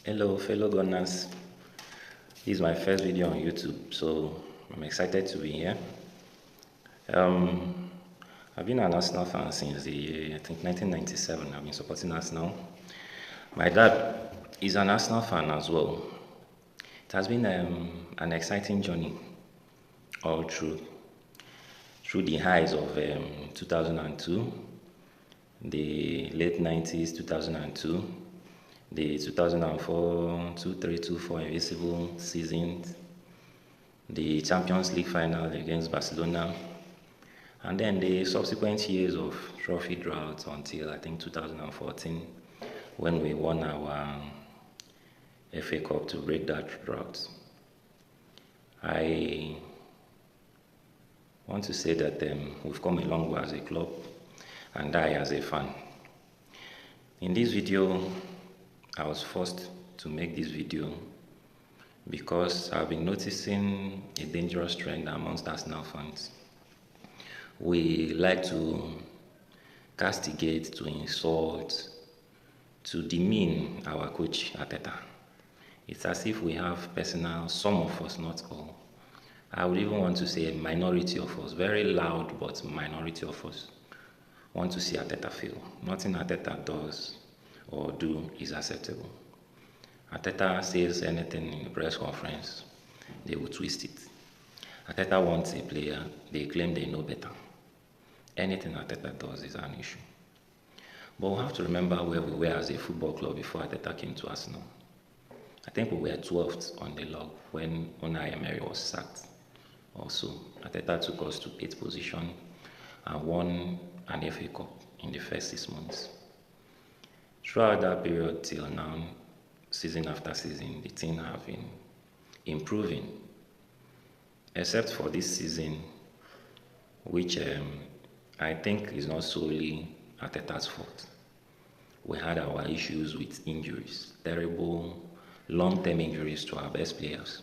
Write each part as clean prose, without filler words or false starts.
Hello, fellow Gooners. This is my first video on YouTube, so I'm excited to be here. Um, I've been an Arsenal fan since the year, I think 1997. I've been supporting Arsenal. My dad is an Arsenal fan as well. It has been an exciting journey all through the highs of 2002, the late 90s, 2002, the 2004, 2-3-2-4 invisible seasons, the Champions League final against Barcelona, and then the subsequent years of trophy drought until I think 2014 when we won our FA Cup to break that drought. I want to say that we've come a long way as a club and I as a fan. In this video, I was forced to make this video because I've been noticing a dangerous trend amongst Arsenal fans. We like to castigate, to insult, to demean our coach Arteta. It's as if we have personal, some of us, not all. I would even want to say a minority of us, very loud but minority of us, want to see Arteta fail. Nothing Arteta does or do is acceptable. Arteta says anything in the press conference, they will twist it. Arteta wants a player, they claim they know better. Anything Arteta does is an issue. But we have to remember where we were as a football club before Arteta came to Arsenal. I think we were 12th on the log when Emirates was sacked. Also, Arteta took us to 8th position and won an FA Cup in the first 6 months. Throughout that period till now, season after season, the team have been improving, except for this season, which I think is not solely Arteta's fault. We had our issues with injuries, terrible long-term injuries to our best players.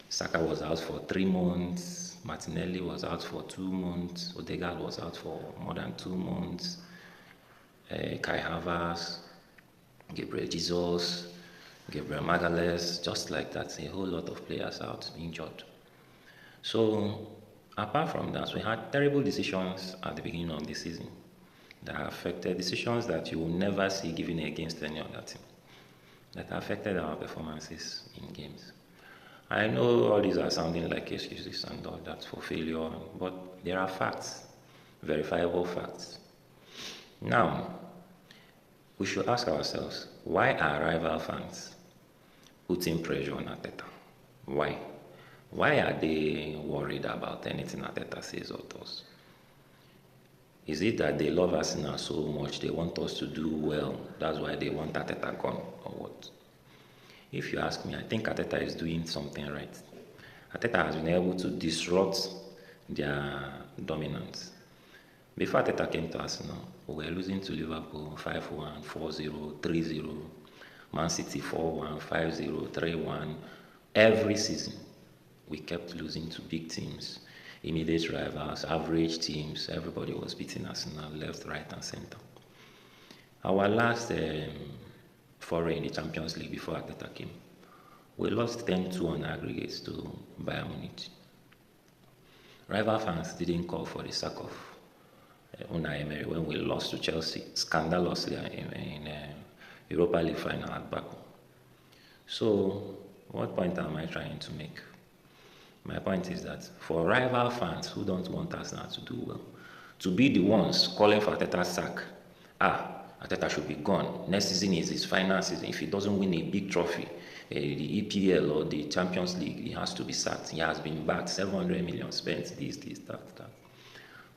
Saka was out for 3 months, Martinelli was out for 2 months, Odegaard was out for more than 2 months, Kai Havertz, Gabriel Jesus, Gabriel Magalhaes, just like that, a whole lot of players out injured. So, apart from that, we had terrible decisions at the beginning of the season that affected decisions that you will never see given against any other team, that affected our performances in games. I know all these are sounding like excuses and all that for failure, but there are facts, verifiable facts. Now, we should ask ourselves, why are rival fans putting pressure on Arteta? Why? Why are they worried about anything Arteta says or does? Is it that they love Arsenal so much, they want us to do well, that's why they want Arteta gone, or what? If you ask me, I think Arteta is doing something right. Arteta has been able to disrupt their dominance. Before Arteta came to Arsenal, we were losing to Liverpool 5-1, 4-0, 3-0, Man City 4-1, 5-0, 3-1. Every season, we kept losing to big teams, immediate rivals, average teams. Everybody was beating Arsenal left, right, and center. Our last foray in the Champions League before Arteta came, we lost 10-2 on aggregates to Bayern Munich. Rival fans didn't call for the sack of Emirates when we lost to Chelsea scandalously in Europa League final at Baku. So, what point am I trying to make? My point is that for rival fans who don't want Arsenal to do well, to be the ones calling for Arteta's sack, Arteta should be gone. Next season is his final season. If he doesn't win a big trophy, the EPL or the Champions League, he has to be sacked. He has been backed, 700 million spent, this, that.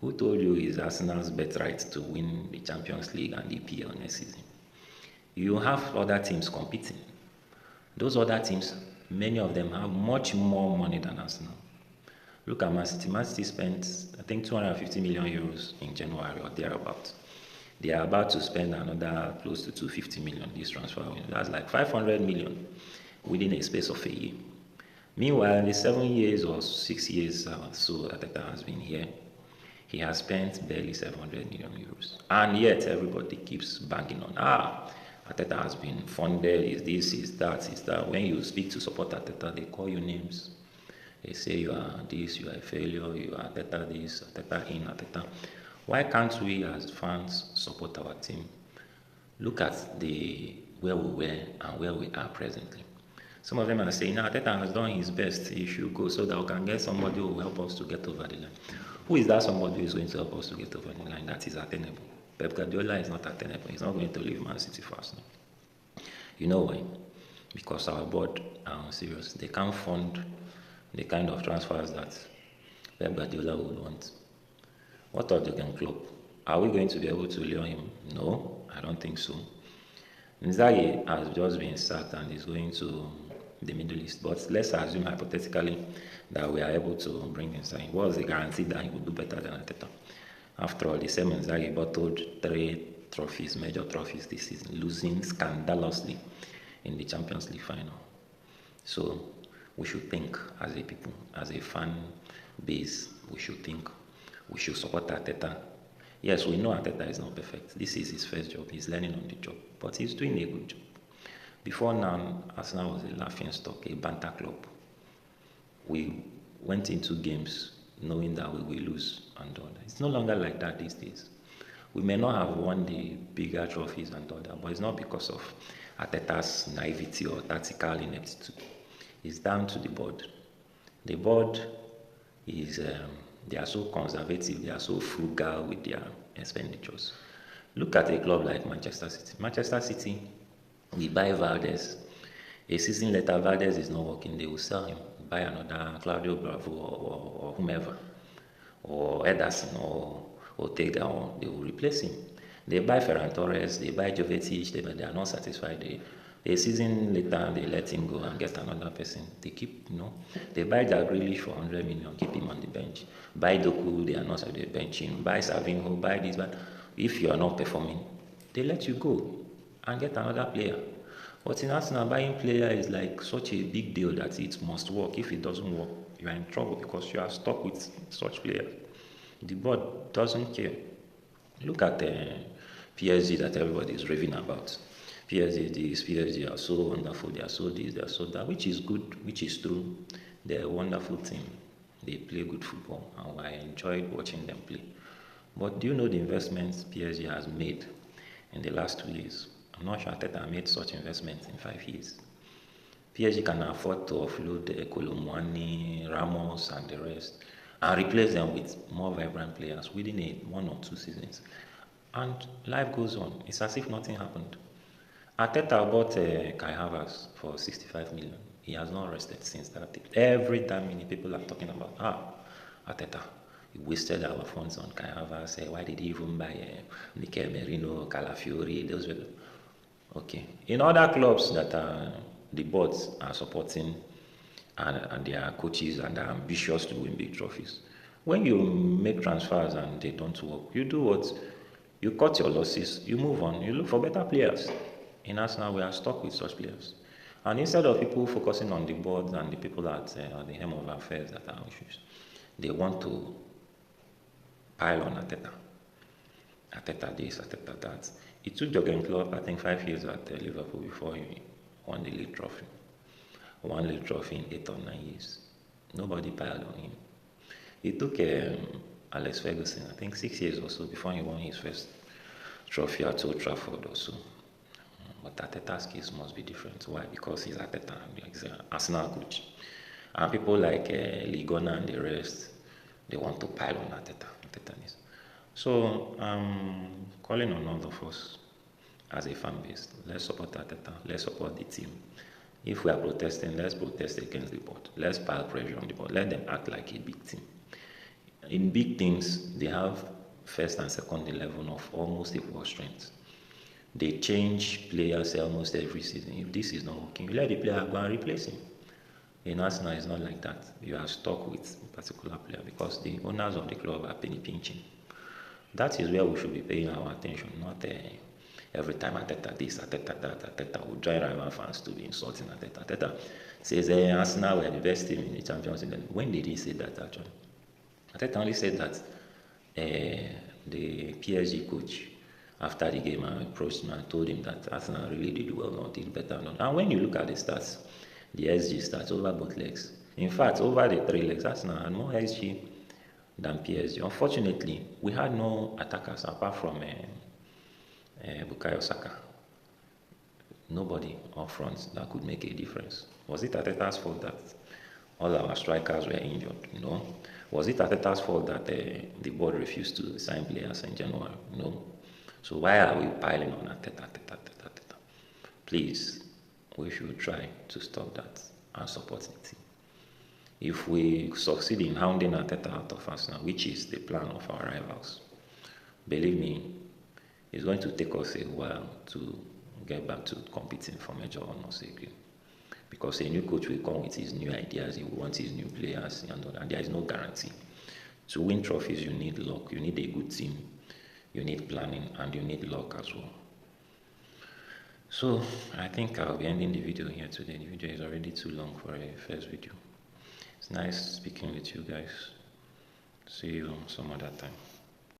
Who told you it's Arsenal's birthright to win the Champions League and the EPL next season? You have other teams competing. Those other teams, many of them have much more money than Arsenal. Look at Man City. Man City spent, I think, 250 million euros in January or thereabouts. They are about to spend another close to 250 million this transfer window. That's like 500 million within a space of a year. Meanwhile, in the 7 years or 6 years so Arteta has been here, he has spent barely 700 million euros. And yet everybody keeps banging on, Arteta has been funded, is this, is that, is that. When you speak to support Arteta, they call you names. They say you are this, you are a failure, you are Arteta this, Arteta in, Arteta. Why can't we as fans support our team? Look at the where we were and where we are presently. Some of them are saying, now Arteta has done his best, he should go so that we can get somebody who will help us to get over the line. Who is that somebody who is going to help us to get over the line that is attainable? Pep Guardiola is not attainable. He's not going to leave Man City fast. No. You know why? Because our board are serious. They can't fund the kind of transfers that Pep Guardiola would want. What of Jurgen Klopp? Are we going to be able to lure him? No, I don't think so. Inzaghi has just been sacked and is going to the Middle East. But let's assume hypothetically that we are able to bring Inzaghi. What was the guarantee that he would do better than Arteta? After all, the same Inzaghi bottled 3 trophies, major trophies this season, losing scandalously in the Champions League final. So we should think as a people, as a fan base, we should think, we should support Arteta. Yes, we know Arteta is not perfect. This is his first job. He's learning on the job, but he's doing a good job. Before now, Arsenal was a laughing stock, a banter club. We went into games knowing that we will lose and all that. It's no longer like that these days. We may not have won the bigger trophies and all that, but it's not because of Arteta's naivety or tactical ineptitude. It's down to the board. The board is, they are so conservative, they are so frugal with their expenditures. Look at a club like Manchester City. Manchester City, we buy Valdez. A season later, Valdez is not working, they will sell him. Buy another Claudio Bravo or whomever, or Ederson or Ortega, or they will replace him. They buy Ferran Torres, they buy Jovetic, they are not satisfied. A season later, they let him go and get another person. They keep, they buy Jack Grealish for 100 million, keep him on the bench. Buy Doku, they are not on the bench. Buy Savinho, buy this, but if you are not performing, they let you go and get another player. But in Arsenal, buying player is like such a big deal that it must work. If it doesn't work, you are in trouble because you are stuck with such players. The board doesn't care. Look at the PSG that everybody is raving about. PSG this, PSG are so wonderful, they are so this, they are so that, which is good, which is true. They're a wonderful team. They play good football, and I enjoyed watching them play. But do you know the investments PSG has made in the last 2 years? I'm not sure Arteta made such investments in 5 years. PSG can afford to offload Kolomwani, Ramos, and the rest, and replace them with more vibrant players within 1 or 2 seasons. And life goes on. It's as if nothing happened. Arteta bought Kai Havertz for 65 million. He has not rested since that day. Every time many people are talking about, Arteta, he wasted our funds on Kai Havertz. Why did he even buy Mikel Merino, Calafiori? Those were okay. In other clubs that the boards are supporting and their coaches and are ambitious to win big trophies, when you make transfers and they don't work, you do what? You cut your losses, you move on, you look for better players. In Arsenal, we are stuck with such players. And instead of people focusing on the board and the people at the helm of affairs that are issues, they want to pile on Arteta. Arteta this, Arteta that. It took Jurgen Klopp, I think, 5 years at Liverpool before he won the league trophy. Won the league trophy in 8 or 9 years. Nobody piled on him. It took Alex Ferguson, I think, 6 years or so before he won his first trophy at Old Trafford or so. But Arteta's case must be different. Why? Because he's Arteta, he's an Arsenal coach. And people like Ligona and the rest, they want to pile on Arteta. So I'm calling on all of us as a fan base. Let's support Arteta. Let's support the team. If we are protesting, let's protest against the board. Let's pile pressure on the board. Let them act like a big team. In big teams, they have first and second 11 of almost equal strength. They change players almost every season. If this is not working, you let the player go and replace him. In Arsenal, it's not like that. You are stuck with a particular player because the owners of the club are penny pinching. That is where we should be paying our attention, not every time Arteta this, Arteta that. Arteta will join rival fans to be insulting Arteta. Arteta says Arsenal were the best team in the Champions League. When did he say that actually? Arteta only said that the PSG coach After the game, I approached him and told him that Arsenal really did well, not did better. And when you look at the stats, the XG stats over both legs, in fact, over the 3 legs, Arsenal had more XG than PSG. Unfortunately, we had no attackers apart from Bukayo Saka. Nobody up front that could make a difference. Was it Arteta's fault that all our strikers were injured? No. Was it Arteta's fault that the board refused to sign players in January? No. So why are we piling on Arteta? Please, we should try to stop that and support the team. If we succeed in hounding Arteta out of Arsenal, which is the plan of our rivals, believe me, it's going to take us a while to get back to competing for major honors again. Because a new coach will come with his new ideas, he will want his new players, and there is no guarantee. To win trophies, you need luck, you need a good team, you need planning, and you need luck as well. So, I think I'll be ending the video here today. The video is already too long for a first video. It's nice speaking with you guys. See you some other time.